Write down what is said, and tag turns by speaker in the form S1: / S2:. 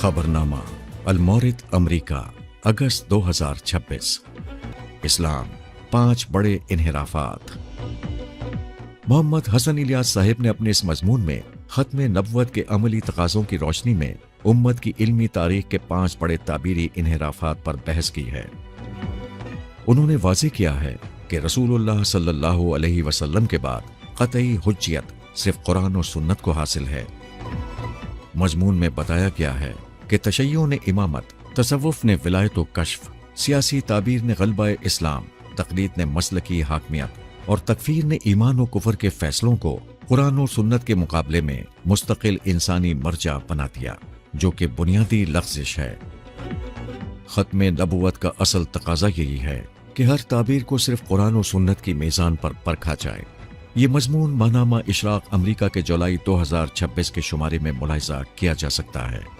S1: खबरनामा अल-मौरिद अमरीका अगस्त 2026। इस्लाम 5 बड़े इन्हिराफात। मोहम्मद हसन इलियास साहिब ने अपने इस मजमून में खत्म नबुव्वत के अमली तकाज़ों की रोशनी में उम्मत की इल्मी तारीख के 5 बड़े ताबीरी इन्हिराफात पर बहस की है। उन्होंने वाज़ेह किया है कि रसूलुल्लाह सल्लल्लाहु अलैहि वसल्लम के बाद क़तई हुज्जियत सिर्फ कुरान और सुन्नत को हासिल है। मजमून में बताया गया है कि तशय्युअ ने इमामत, तसव्वुफ ने विलायत व कश्फ, सियासी ताबीर ने गलबा इस्लाम, तक़लीद ने मसलकी हाकमियत और तकफीर ने ईमान व कुफर के फैसलों को कुरान और सुन्नत के मुकाबले में मुस्तकिल इंसानी मर्जा बना दिया, जो कि बुनियादी लग़्ज़िश है। खत्म नबुव्वत का असल तकाज़ा यही है कि हर ताबीर को सिर्फ कुरान और सुन्नत की मीज़ान पर परखा जाए। ये मजमून माहनामा इशराक अमरीका के जुलाई 2026 के शुमारे में मुलाहिज़ा किया जा सकता है।